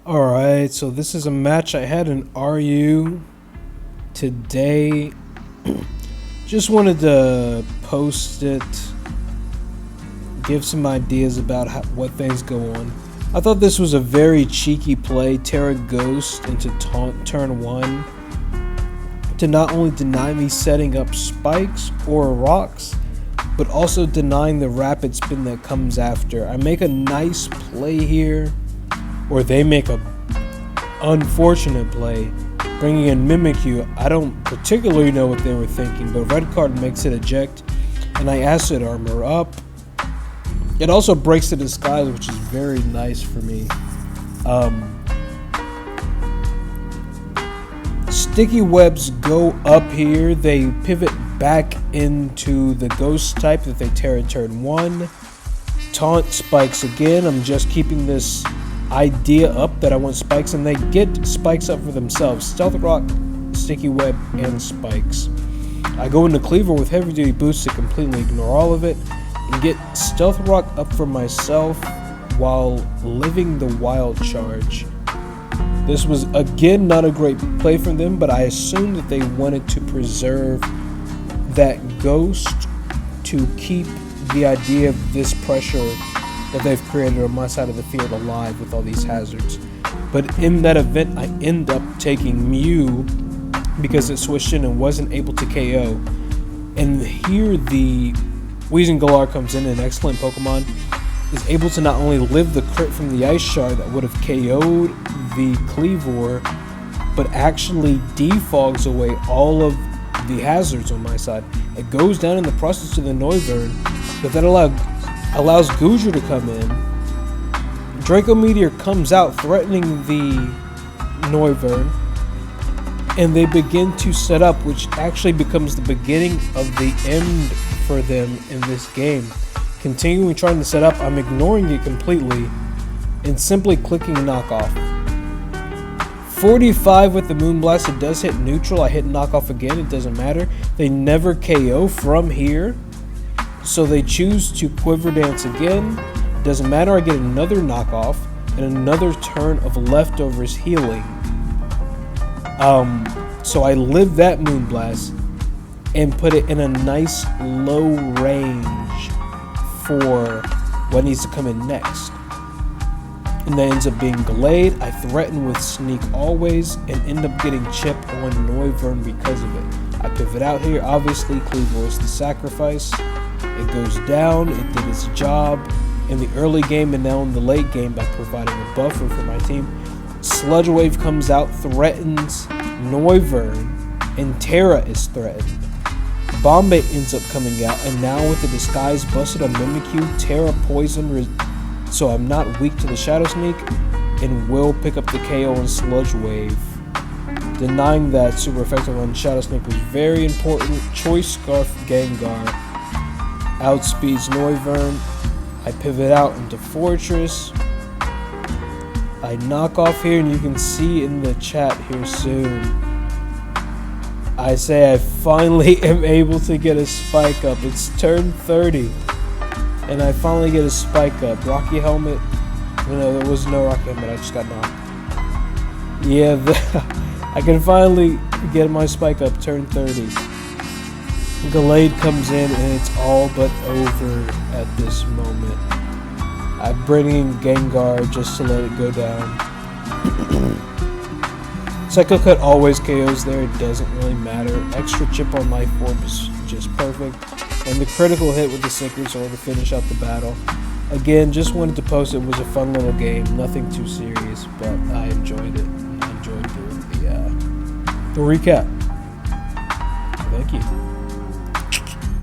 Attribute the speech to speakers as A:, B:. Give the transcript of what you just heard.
A: Alright, so this is a match I had in RU today. Just wanted to post it, give some ideas about what things go on. I thought this was a very cheeky play, Terra Ghost into turn 1, to not only deny me setting up spikes or rocks, but also denying the rapid spin that comes after. I make a nice play here, or they make a unfortunate play, bringing in Mimikyu. I don't particularly know what they were thinking, but red card makes it eject, and I acid armor up. It also breaks the disguise, which is very nice for me. Sticky webs go up here. They pivot back into the ghost type that they tear at turn 1. Taunt spikes again. I'm just keeping this idea up that I want spikes, and they get spikes up for themselves. Stealth Rock, Sticky Web, and spikes. I go into Cleaver with heavy duty boost to completely ignore all of it and get Stealth Rock up for myself while living the wild charge. This was again not a great play from them, but I assumed that they wanted to preserve that ghost to keep the idea of this pressure that they've created on my side of the field alive with all these hazards. But in that event, I end up taking Mew because it switched in and wasn't able to KO. And here the Weezing comes in, an excellent Pokemon, is able to not only live the crit from the Ice Shard that would have KO'd the Cleavor, but actually defogs away all of the hazards on my side. It goes down in the process to the Noivern, but that allows Goodra to come in. Draco Meteor comes out threatening the Noivern, and they begin to set up, which actually becomes the beginning of the end for them in this game. Continuing trying to set up, I'm ignoring it completely and simply clicking knockoff. 45 with the Moonblast, it does hit neutral. I hit knockoff again, it doesn't matter. They never KO from here, so they choose to Quiver Dance again. It doesn't matter, I get another knockoff and another turn of leftovers healing. So I live that Moonblast and put it in a nice low range for what needs to come in next. And that ends up being delayed. I threaten with Sneak always and end up getting Chip on Noivern because of it. I pivot out here, obviously Cleavor is the sacrifice. It goes down, it did its job in the early game and now in the late game by providing a buffer for my team. Sludge Wave comes out, threatens Noivern, and Terra is threatened. Bombay ends up coming out, and now with the disguise busted on Mimikyu, Terra Poison, so I'm not weak to the Shadow Sneak, and will pick up the KO on Sludge Wave. Denying that super effective on Shadow Sneak was very important. Choice Scarf Gengar outspeeds Noivern. I pivot out into Fortress. I knock off here, and you can see in the chat here soon, I say I finally am able to get a spike up. It's turn 30, and I finally get a spike up. Rocky Helmet. No, there was no Rocky Helmet. I just got knocked. Yeah, I can finally get my spike up. Turn 30. Gallade comes in, and it's all but over at this moment. I'm bringing Gengar just to let it go down. Psycho Cut always KOs there, it doesn't really matter. Extra chip on Life Orb is just perfect. And the critical hit with the Synchro Sword to finish out the battle. Again, just wanted to post it. Was a fun little game, nothing too serious, but I enjoyed it. And I enjoyed doing the recap. Thank you.